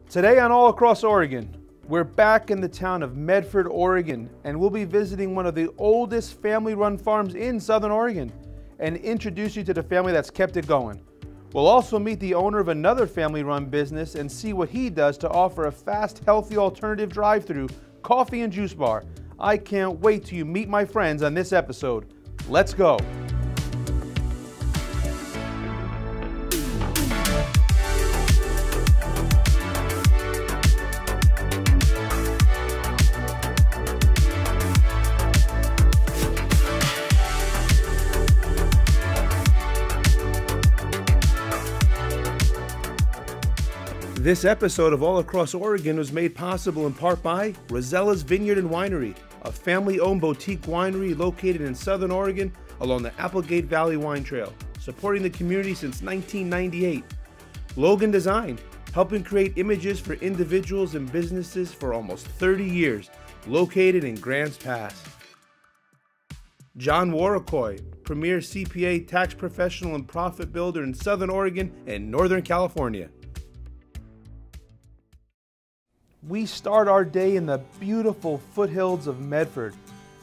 Today on All Across Oregon, we're back in the town of Medford, Oregon, and we'll be visiting one of the oldest family-run farms in Southern Oregon and introduce you to the family that's kept it going. We'll also meet the owner of another family-run business and see what he does to offer a fast, healthy alternative drive-through coffee and juice bar. I can't wait till you meet my friends on this episode. Let's go. This episode of All Across Oregon was made possible in part by Rosella's Vineyard and Winery, a family-owned boutique winery located in Southern Oregon along the Applegate Valley Wine Trail, supporting the community since 1998. Logan Design, helping create images for individuals and businesses for almost 30 years, located in Grants Pass. John Warricoy, premier CPA tax professional and profit builder in Southern Oregon and Northern California. We start our day in the beautiful foothills of Medford.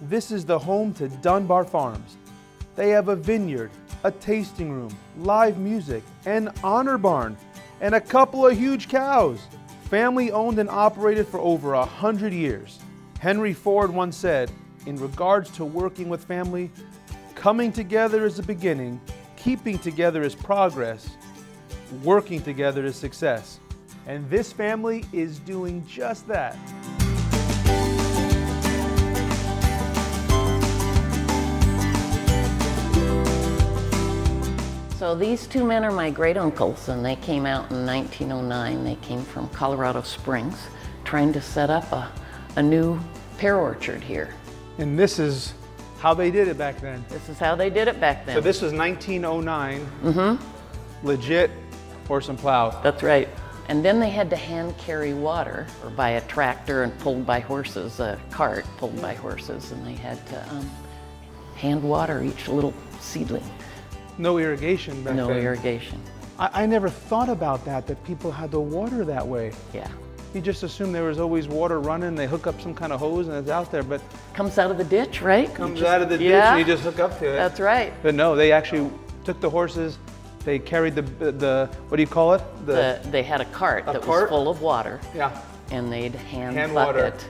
This is the home to Dunbar Farms. They have a vineyard, a tasting room, live music, an honor barn, and a couple of huge cows. Family owned and operated for over 100 years. Henry Ford once said, in regards to working with family, coming together is the beginning, keeping together is progress, working together is success. And this family is doing just that. So these two men are my great uncles, and they came out in 1909. They came from Colorado Springs, trying to set up a new pear orchard here. And this is how they did it back then. This is how they did it back then. So this was 1909. Legit horse and plow. That's right. And then they had to hand carry water, or buy a tractor and pulled by horses, a cart pulled by horses, and they had to hand water each little seedling. No irrigation back then. No irrigation. I never thought about that people had to water that way. Yeah. You just assumed there was always water running, they hook up some kind of hose and it's out there, but... Comes out of the ditch, right? Comes out of the ditch and you just hook up to it. That's right. But no, they actually took the horses, they carried the what do you call it? They had a cart that was full of water. Yeah. And they'd hand water. bucket.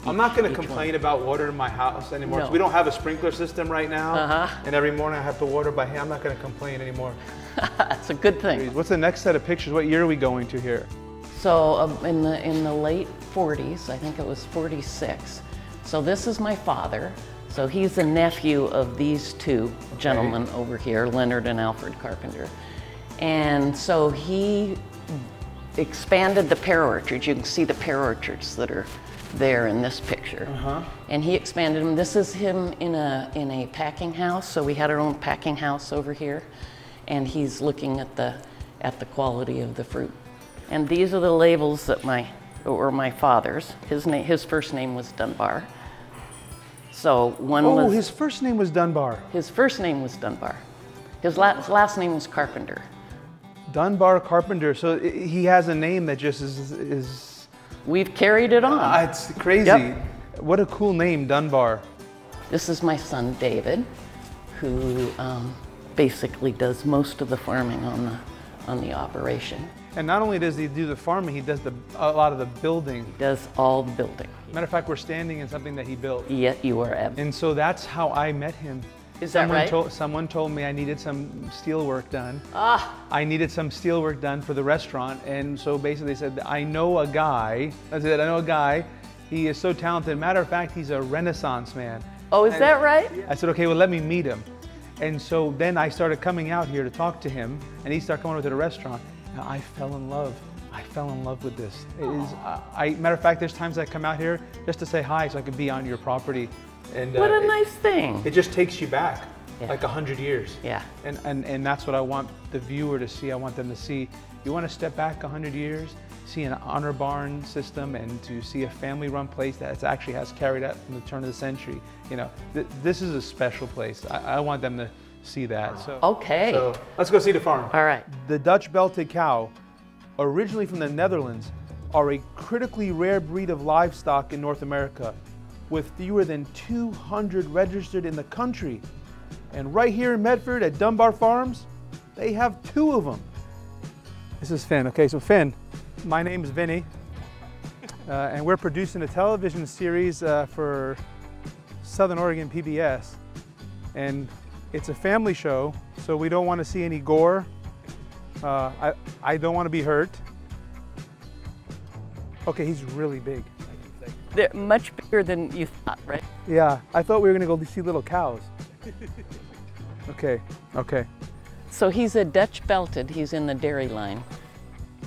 I'm not going to complain about water in my house anymore. No. We don't have a sprinkler system right now. And every morning I have to water by hand. I'm not going to complain anymore. That's a good thing. What's the next set of pictures? What year are we going to here? So in the late 40s, I think it was 46. So this is my father. So he's a nephew of these two gentlemen over here, Leonard and Alfred Carpenter. And so he expanded the pear orchards. You can see the pear orchards that are there in this picture. And he expanded them. This is him in a packing house. So we had our own packing house over here. And he's looking at the quality of the fruit. And these are the labels that were my father's. His first name was Dunbar. So his first name was Dunbar. His first name was Dunbar. His last name was Carpenter. Dunbar Carpenter. So he has a name that just is... We've carried it on. It's crazy. Yep. What a cool name, Dunbar. This is my son, David, who basically does most of the farming on the operation. And not only does he do the farming, he does a lot of the building. He does all the building. Matter of fact, we're standing in something that he built. Yeah, you are. And so that's how I met him. Is that right? Someone told me I needed some steel work done. I needed some steel work done for the restaurant. And so basically they said, I know a guy. I said, I know a guy. He is so talented. Matter of fact, he's a Renaissance man. Oh, is that right? I said, okay, well, let me meet him. And so then I started coming out here to talk to him, and he started coming over to the restaurant. And I fell in love. I fell in love with this. It is. Matter of fact, there's times I come out here just to say hi, so I can be on your property. And what a nice thing. It just takes you back like 100 years. Yeah. And that's what I want the viewer to see. I want them to see. You want to step back 100 years, see an honor barn system, and to see a family-run place that actually has carried out from the turn of the century. You know, this is a special place. I want them to see that. So, okay. So let's go see the farm. All right. The Dutch belted cow, originally from the Netherlands, are a critically rare breed of livestock in North America, with fewer than 200 registered in the country. And right here in Medford at Dunbar Farms, they have 2 of them. This is Finn. Okay, so Finn, my name is Vinny, and we're producing a television series for Southern Oregon PBS. And it's a family show, so we don't want to see any gore. I don't want to be hurt. Okay, he's really big. They're much bigger than you thought, right? Yeah, I thought we were going to go see little cows. Okay, okay. So he's a Dutch belted. He's in the dairy line.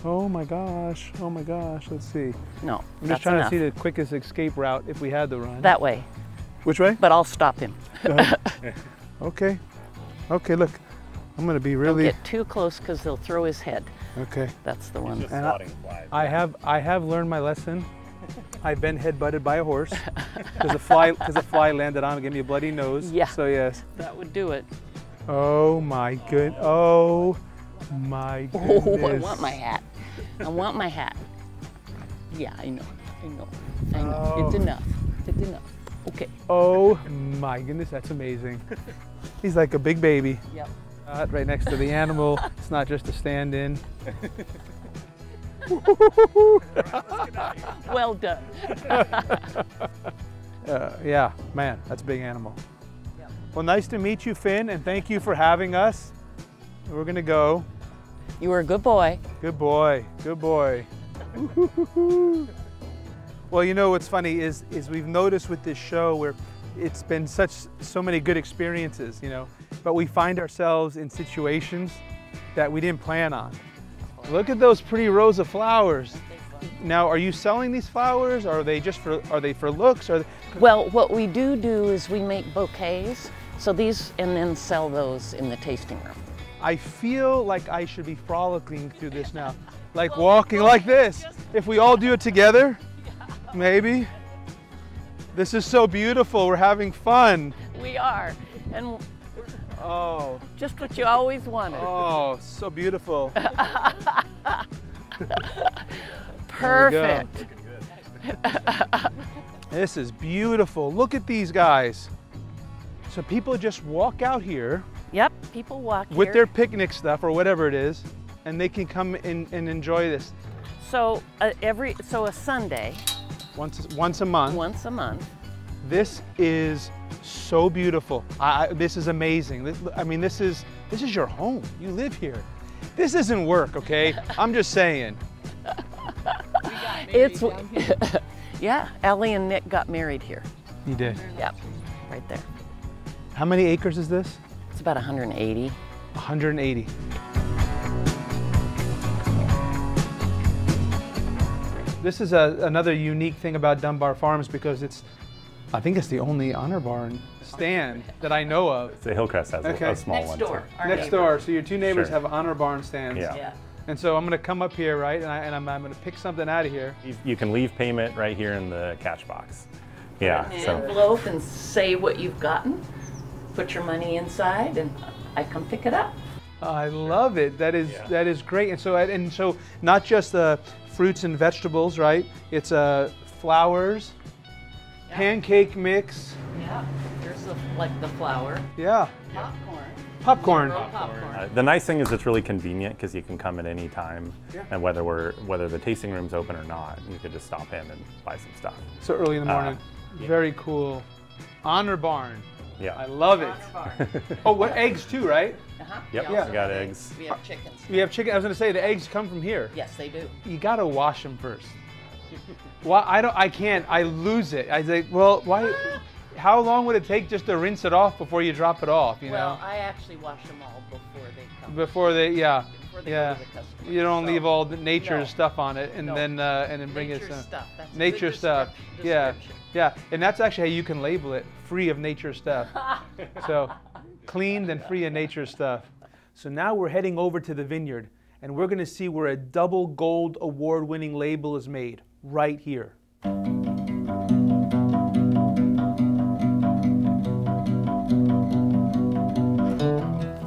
Oh my gosh, let's see. No, I'm just trying to see the quickest escape route if we had to run. That way. Which way? But I'll stop him. Okay, okay, look. I'm going to be really... Don't get too close because they'll throw his head. Okay. That's the one. And I have learned my lesson. I've been head-butted by a horse because a fly landed on and gave me a bloody nose. Yeah. So yes. That would do it. Oh my good. Oh my goodness. Oh, I want my hat. I want my hat. Yeah, I know. Oh. It's enough. It's enough. Okay. Oh my goodness, that's amazing. He's like a big baby. Yep. Right next to the animal. It's not just a stand-in. Well done. Yeah, man, that's a big animal. Yep. Well, nice to meet you, Finn, and thank you for having us. We're gonna go. You were a good boy. Good boy, good boy. Well, you know what's funny is we've noticed with this show where it's been so many good experiences, you know, but we find ourselves in situations that we didn't plan on. Look at those pretty rows of flowers. Now, are you selling these flowers? Or are they just for looks? Or Well, what we do is we make bouquets. So these, and then sell those in the tasting room. I feel like I should be frolicking through this now, like walking like this. If we all do it together, maybe. This is so beautiful. We're having fun. We are, and oh, just what you always wanted. Oh, so beautiful. Perfect. This is beautiful. Look at these guys. So people just walk out here. Yep, people walk with here. their picnic stuff or whatever it is, and they can come in and enjoy this. So a Sunday. Once a month. Once a month. This is so beautiful. This is amazing. This is your home. You live here. This isn't work, okay? I'm just saying. It's yeah. Ellie and Nick got married here. You did. Yep, right there. How many acres is this? It's about 180. 180. This is another unique thing about Dunbar Farms because I think it's the only honor barn stand that I know of. The Hillcrest has a small Next one. door. Too. Next door. So your 2 neighbors Sure. have honor barn stands. Yeah. And so I'm going to come up here, right? And I'm going to pick something out of here. You can leave payment right here in the cash box. Yeah. An So envelope and say what you've gotten. Put your money inside, and I come pick it up. I love it. That is great. And so not just fruits and vegetables, right? It's flowers, pancake mix. Yeah. Here's the flour. Yeah. Popcorn. Popcorn. the nice thing is it's really convenient because you can come at any time, Yeah. and whether the tasting room's open or not, you could just stop in and buy some stuff. So early in the morning. Yeah. Very cool. Honor barn. Yeah. I love it. Oh, what eggs too, right? Uh-huh. Yep. Yeah. We got eggs. We have chickens. We have chicken. I was going to say the eggs come from here. Yes, they do. You got to wash them first. Well, I can't. I lose it. I say, well, why? How long would it take just to rinse it off before you drop it off? You Well, know. I actually wash them all before they come. Before they, yeah, Before they yeah. go to the customer. You don't So, leave all the nature no. stuff on it, and No. then bring it nature some stuff. That's a nature good stuff. Yeah, description. yeah, and that's actually how you can label it: free of nature stuff. So, cleaned and free of nature stuff. So now we're heading over to the vineyard, and we're going to see where a double gold award-winning label is made right here.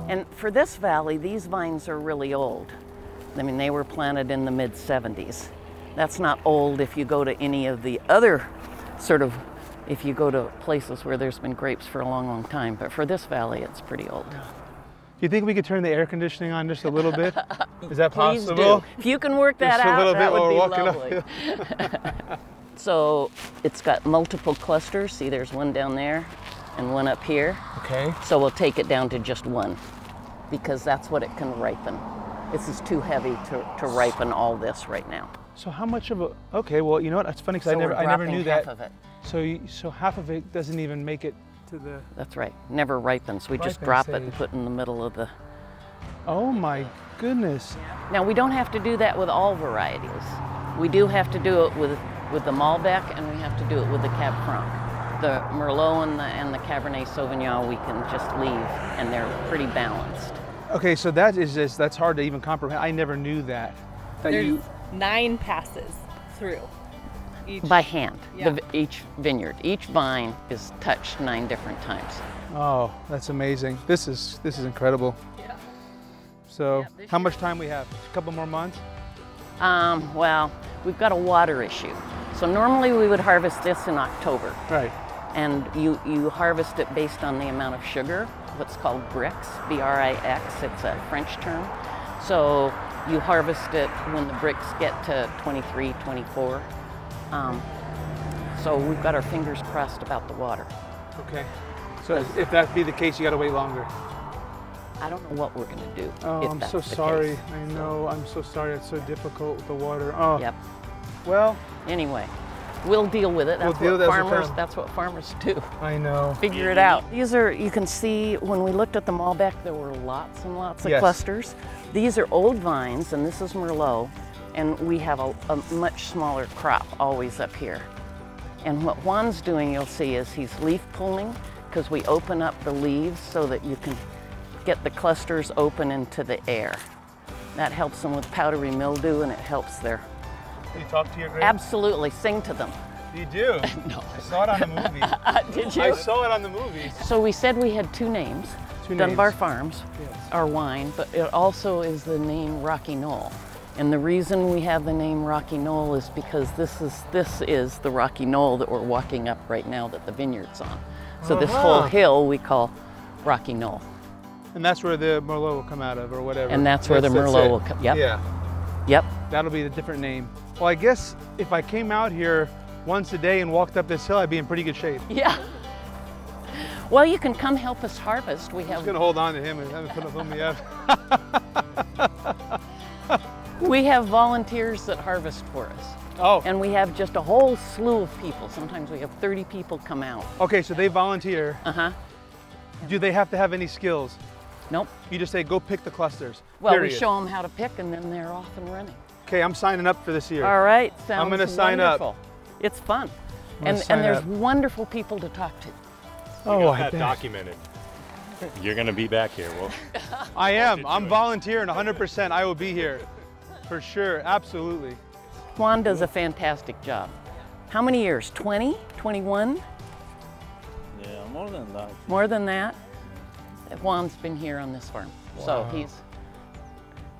And for this valley, these vines are really old. I mean, they were planted in the mid-70s. That's not old if you go to any of the other if you go to places where there's been grapes for a long, long time. But for this valley, it's pretty old. Do you think we could turn the air conditioning on just a little bit? Is that Please possible? do. If you can work that out, that would be lovely. So it's got multiple clusters. See, there's one down there and one up here. Okay. So we'll take it down to just one because that's what it can ripen. This is too heavy to ripen all this right now. So how much of a, okay, well, you know what, that's funny because So I never knew that. half of it. So half of it doesn't even make it to the... That's right, never ripens. We just Ripen drop it stage. and put in the middle of the... Oh my goodness. Now we don't have to do that with all varieties. We do have to do it with the Malbec and we have to do it with the Cab Franc. The Merlot and the Cabernet Sauvignon we can just leave and they're pretty balanced. Okay, so that's hard to even comprehend. I never knew that. There's 9 passes through each. By hand, Yeah. each vineyard. Each vine is touched 9 different times. Oh, that's amazing. This is incredible. Yeah. So Yeah, this how much year- time we have? A couple more months? Well, we've got a water issue. So normally we would harvest this in October. Right. And you harvest it based on the amount of sugar, what's called brix, B-R-I-X, it's a French term. So you harvest it when the brix get to 23, 24. So we've got our fingers crossed about the water. Okay. So if that be the case, you got to wait longer. I don't know what we're gonna do. Oh, if I'm that's so the sorry. case. I know. I'm so sorry. It's so difficult with the water. Oh. Yep. Well, Anyway, we'll deal with it. That's We'll deal with it as we farmers. can. That's what farmers do. I know. Figure it out. These are, you can see when we looked at the Malbec, there were lots and lots of Yes. clusters. These are old vines, and this is Merlot, and we have a much smaller crop always up here. And what Juan's doing, you'll see, is he's leaf pulling, because we open up the leaves so that you can get the clusters open into the air. That helps them with powdery mildew, and it helps their... Do you talk to your grapes? Absolutely, sing to them. You do? No. I saw it on the movie. Did you? I saw it on the movie. So we said we had 2 names. Two Dunbar names. Farms, Yes. our wine, but it also is the name Rocky Knoll. And the reason we have the name Rocky Knoll is because this is the Rocky Knoll that we're walking up right now that the vineyard's on. So this whole hill we call Rocky Knoll. And that's where the Merlot will come out of, or whatever. And that's where the Merlot will come. Yep. Yeah. Yep. That'll be the different name. Well, I guess if I came out here once a day and walked up this hill, I'd be in pretty good shape. Yeah. Well, you can come help us harvest. We I'm have just gonna hold on to him and have him pull me up. we have volunteers that harvest for us. Oh, And we have just a whole slew of people. Sometimes we have 30 people come out. okay, so they volunteer. Uh-huh. Do they have to have any skills? Nope. You just say, go pick the clusters. Well, period. we show them how to pick and then they're off and running. Okay, I'm signing up for this year. All right, sounds I'm gonna sign up. wonderful. It's fun. gonna And sign there's up. wonderful people to talk to. Oh, I that bet. documented. You're gonna be back here. Well, I am. I'm volunteering 100%. I will be here. For sure, absolutely. Juan does a fantastic job. How many years? 20? 21? Yeah, more than that. More than that? Juan's been here on this farm. So Wow. he's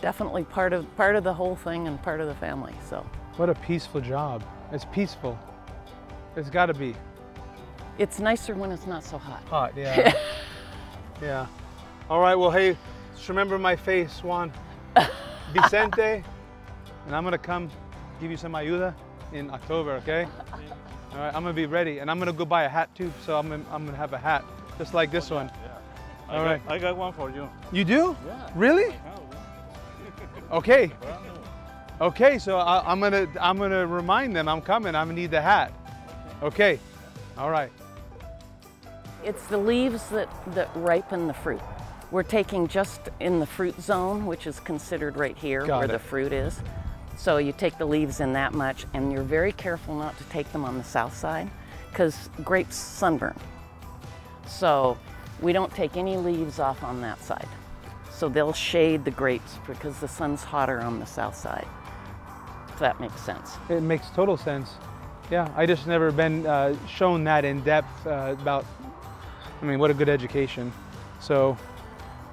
definitely part of the whole thing and part of the family. So What a peaceful job. It's peaceful. It's gotta be. it's nicer when it's not so hot. Hot, yeah. Yeah. All right, well, hey, just remember my face, Juan. Vicente, and I'm gonna come give you some ayuda in October, okay? All right, I'm gonna be ready, and I'm gonna go buy a hat too, so I'm gonna have a hat, just like this one. All right. I got one for you. You do? Yeah. Really? Yeah, Okay. brand new. Okay, so I'm gonna remind them I'm coming. I'm gonna need the hat. Okay. All right. It's the leaves that ripen the fruit. We're taking just in the fruit zone, which is considered right here Got where it. the fruit is. So you take the leaves in that much, and you're very careful not to take them on the south side, because grapes sunburn. So we don't take any leaves off on that side. So they'll shade the grapes because the sun's hotter on the south side. If that makes sense. It makes total sense. Yeah, I just never been shown that in depth about, I mean, what a good education. So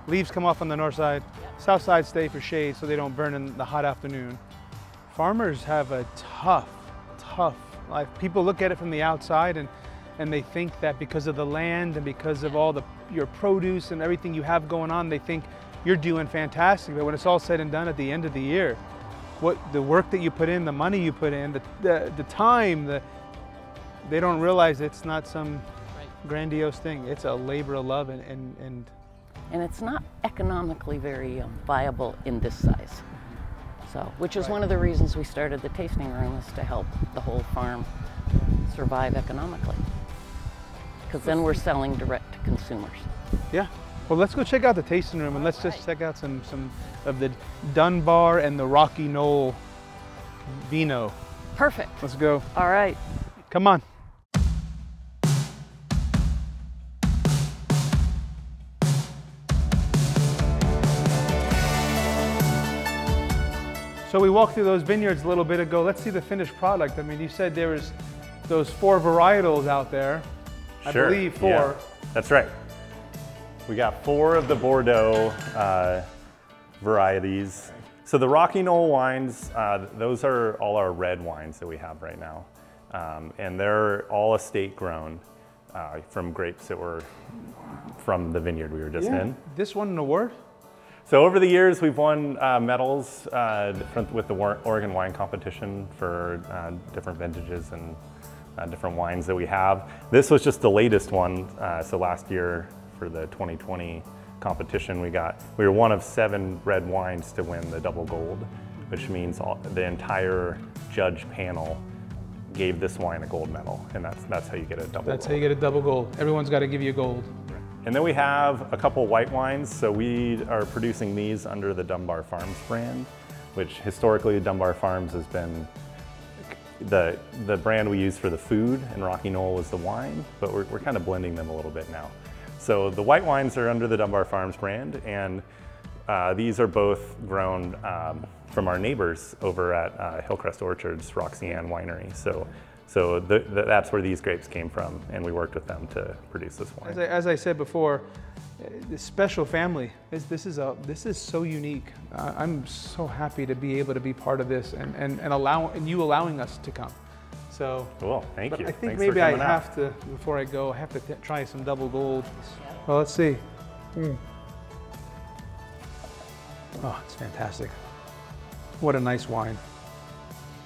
leaves come off on the north side, south side stay for shade so they don't burn in the hot afternoon. Farmers have a tough life. People look at it from the outside and they think that because of the land and because of all your produce and everything you have going on, they think you're doing fantastic. But when it's all said and done at the end of the year, the work that you put in, the money you put in, the time, they don't realize it's not some grandiose thing. It's a labor of love and it's not economically very viable in this size. So, which is one of the reasons we started the tasting room, is to help the whole farm survive economically. Because then we're selling direct to consumers. Yeah. Well, let's go check out the tasting room and let's just check out some of the Dunbar and the Rocky Knoll Vino. Perfect. Let's go. All right. Come on. So we walked through those vineyards a little bit ago. Let's see the finished product. I mean, you said there was those 4 varietals out there. Sure. I believe 4. Yeah, that's right. We got 4 of the Bordeaux varieties. So the Rocky Knoll wines, those are all our red wines that we have right now. And they're all estate grown from grapes that were from the vineyard we were just in. This won an award? So over the years, we've won medals with the Oregon Wine Competition for different vintages and different wines that we have. This was just the latest one. So last year for the 2020 competition, we were one of 7 red wines to win the double gold, which means the entire judge panel gave this wine a gold medal, and that's how you get a double gold. That's how you get a double gold. Everyone's got to give you gold. And then we have a couple white wines. So we are producing these under the Dunbar Farms brand, which historically Dunbar Farms has been the brand we use for the food, and Rocky Knoll was the wine, but we're kind of blending them a little bit now. So the white wines are under the Dunbar Farms brand, and these are both grown from our neighbors over at Hillcrest Orchards, Roxanne Winery. So that's where these grapes came from, and we worked with them to produce this wine. As I said before, this special family, this is so unique. I'm so happy to be able to be part of this and you allowing us to come. So cool, thank you. I think Thanks maybe for I coming have out. to, before I go, I have to try some double gold. Well, let's see. Oh, it's fantastic. What a nice wine.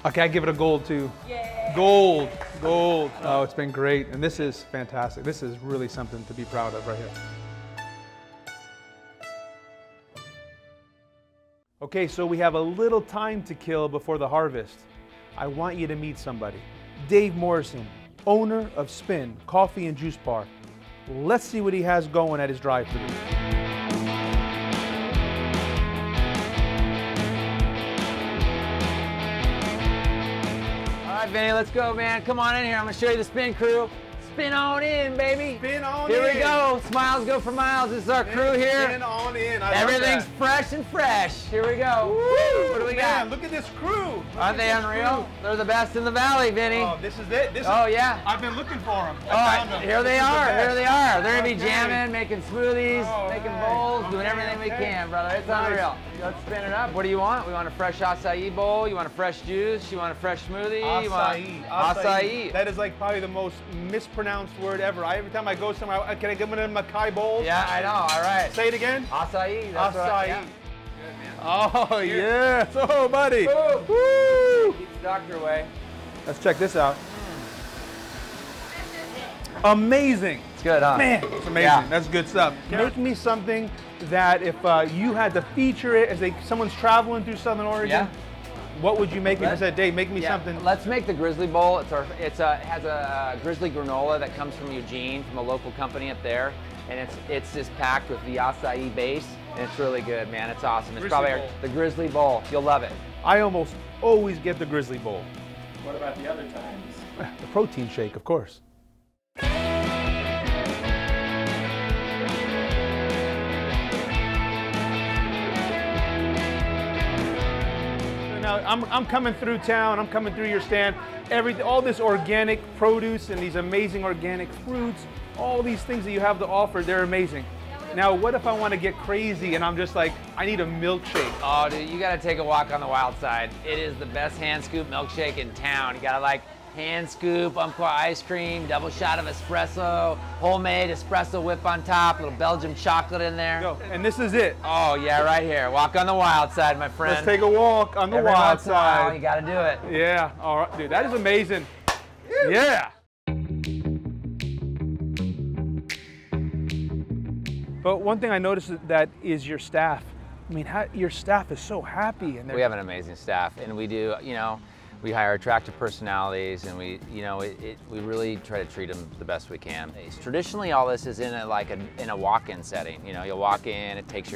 Okay, I give it a gold too. Yeah. Gold. Oh, it's been great. And this is fantastic. This is really something to be proud of right here. Okay, so we have a little time to kill before the harvest. I want you to meet somebody. Dave Morrison, owner of Spin Coffee and Juice Bar. Let's see what he has going at his drive-thru. All right, Vinny, let's go, man. Come on in here. I'm gonna show you the spin crew. Spin on in, baby. Spin on here in. we go. Smiles go for miles. This is our crew here. Spin on in. Everything's fresh and fresh. Here we go. Woo! What do we got? Man, look at this crew. Aren't they unreal? They're the best in the valley, Vinny. Oh, this is it. Yeah. I've been looking for them. Here they are. Here they are. They're gonna be jamming, making smoothies, making bowls, doing everything we can, brother. It's unreal. Let's spin it up. What do you want? We want a fresh acai bowl. You want a fresh juice? You want a fresh smoothie? Acai. That is like probably the most mispronounced word ever. Every time I go somewhere, can I give them a Mackay bowl? Yeah, I know. All right. Say it again. Acai. Acai. Yeah. Good, man. Oh, yeah. So, buddy. Woo. Woo. Keep the doctor away. Let's check this out. Amazing. It's good, huh? Man, it's amazing. Yeah. That's good stuff. Make me something that if you had to feature it as someone's traveling through Southern Oregon, what would you make me? I said, Dave, make me something. Let's make the Grizzly Bowl. It has a Grizzly granola that comes from Eugene, from a local company up there, and it's just packed with the acai base, and it's really good, man. It's awesome. It's probably the Grizzly Bowl. You'll love it. I almost always get the Grizzly Bowl. What about the other times? The protein shake, of course. Now, I'm coming through town, I'm coming through your stand, all this organic produce and these amazing organic fruits, all these things that you have to offer, they're amazing. Now, what if I want to get crazy and I'm just like, I need a milkshake? Oh, dude, you gotta take a walk on the wild side. It is the best hand scoop milkshake in town. You gotta like hand scoop, Umpqua ice cream, double shot of espresso, homemade espresso whip on top, little Belgian chocolate in there. Go. And this is it. Oh yeah, right here. Walk on the wild side, my friend. Let's take a walk on the Every wild once in a while, side. you gotta do it. Yeah, all right, dude, that is amazing. Yeah. But one thing I noticed that is your staff. I mean, your staff is so happy. And we have an amazing staff, and we do, we hire attractive personalities, and we really try to treat them the best we can. Traditionally, all this is in a walk-in setting. You'll walk in, it takes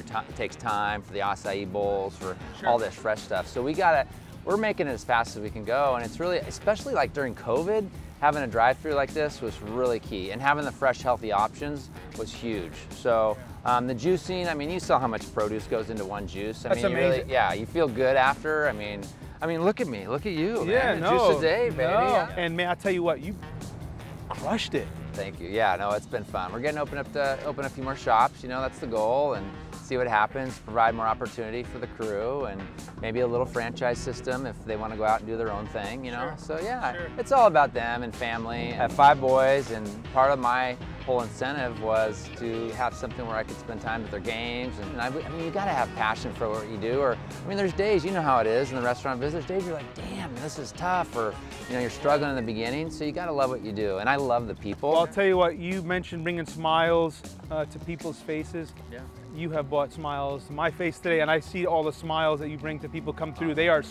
time for the acai bowls, for all this fresh stuff. So we're making it as fast as we can go, and it's really, especially like during COVID, having a drive-through like this was really key, and having the fresh, healthy options was huge. So the juicing, I mean, you saw how much produce goes into one juice. That's amazing. You feel good after. I mean, look at me, look at you, yeah, man. Juice a day, baby. No. Yeah. And man, I tell you what, you crushed it. Thank you. Yeah, no, it's been fun. We're getting open a few more shops. That's the goal, and see what happens. Provide more opportunity for the crew, and maybe a little franchise system if they want to go out and do their own thing. Sure. So yeah, Sure. It's all about them and family. I have 5 boys, and part of my whole incentive was to have something where I could spend time with their games. And I mean, you got to have passion for what you do. Or I mean, there's days, you know how it is in the restaurant business. Days you're like, damn, this is tough, or you're struggling in the beginning. So you got to love what you do, and I love the people. Well, I'll tell you what, you mentioned bringing smiles to people's faces. Yeah. You have brought smiles to my face today, and I see all the smiles that you bring to people come through. They're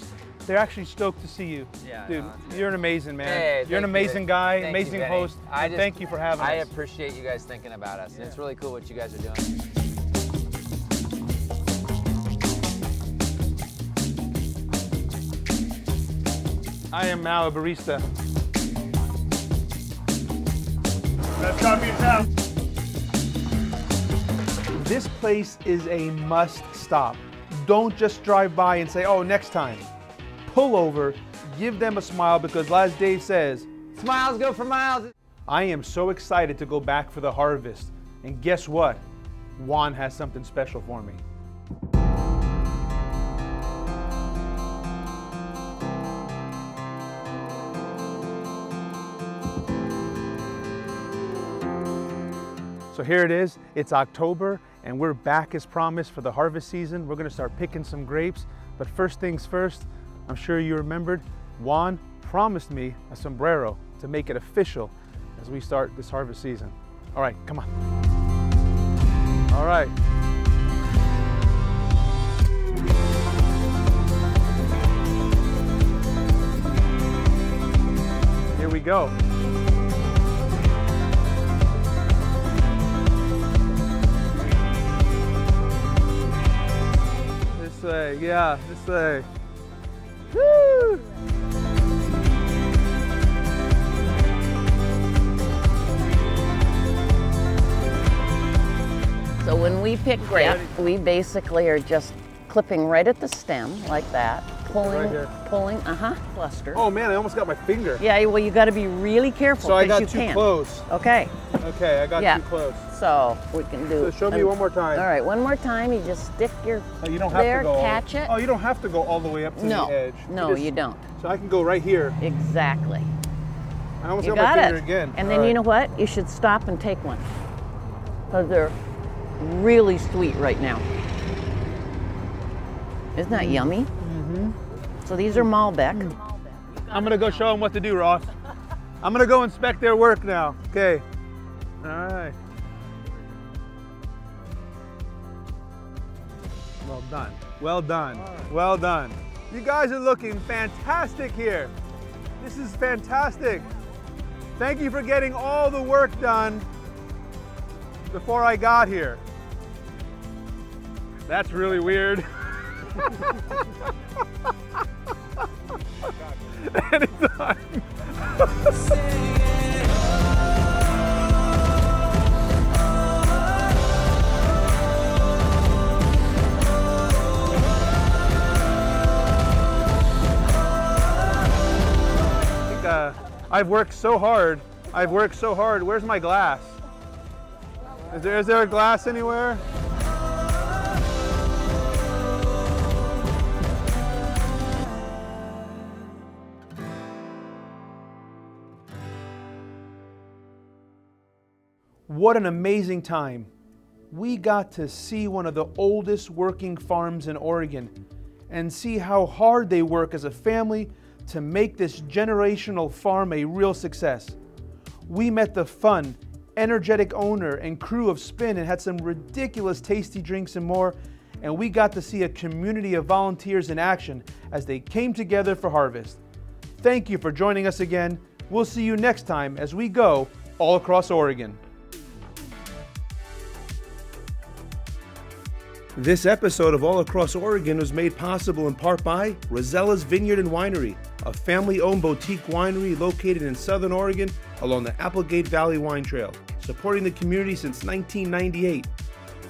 actually stoked to see you. Yeah, dude, no, you're an amazing man. Hey, you're an amazing guy, Thank amazing you, host. Vinny. Thank you for having us. I appreciate you guys thinking about us, and it's really cool what you guys are doing. I am now a barista. Best coffee in town. This place is a must stop. Don't just drive by and say, oh, next time. Pull over, give them a smile, because as Dave says, Smiles go for miles. I am so excited to go back for the harvest. And guess what? Juan has something special for me. So here it is, it's October, and we're back as promised for the harvest season. We're gonna start picking some grapes, but first things first, I'm sure you remembered, Juan promised me a sombrero to make it official as we start this harvest season. All right, come on. All right. Here we go. This way, yeah, this way. Woo! So when we pick grape, we basically are just clipping right at the stem like that, pulling, cluster. Oh man, I almost got my finger. Yeah, well, you got to be really careful. So I got you too can. close. Okay. Okay, I got too close. So we can do. So show me one more time. All right, one more time. You just stick your You don't have there, to go. catch it. Oh, you don't have to go all the way up to the edge. No, you don't. So I can go right here. Exactly. I almost You got my got finger it. again. And then you know what? You should stop and take one, because they're really sweet right now. Isn't that yummy? Mm-hmm. So these are Malbec. I'm gonna go show them what to do, Ross. I'm gonna go inspect their work now. Okay. All right. Well done. Well done. Well done. You guys are looking fantastic here. This is fantastic. Thank you for getting all the work done before I got here. That's really weird. Anytime. I've worked so hard. Where's my glass? Is there a glass anywhere? What an amazing time. We got to see one of the oldest working farms in Oregon and see how hard they work as a family to make this generational farm a real success. We met the fun, energetic owner and crew of Spin and had some ridiculous tasty drinks and more, and we got to see a community of volunteers in action as they came together for harvest. Thank you for joining us again. We'll see you next time as we go all across Oregon. This episode of All Across Oregon was made possible in part by Rosella's Vineyard and Winery, a family-owned boutique winery located in Southern Oregon along the Applegate Valley Wine Trail, supporting the community since 1998.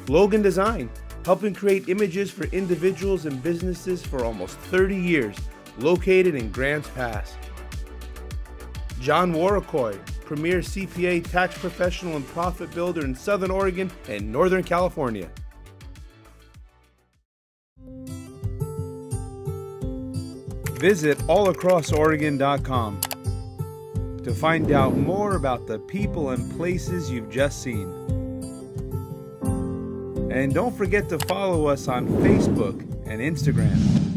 Logan Design, helping create images for individuals and businesses for almost 30 years, located in Grants Pass. John Warricoy, premier CPA tax professional and profit builder in Southern Oregon and Northern California. Visit allacrossoregon.com to find out more about the people and places you've just seen. And don't forget to follow us on Facebook and Instagram.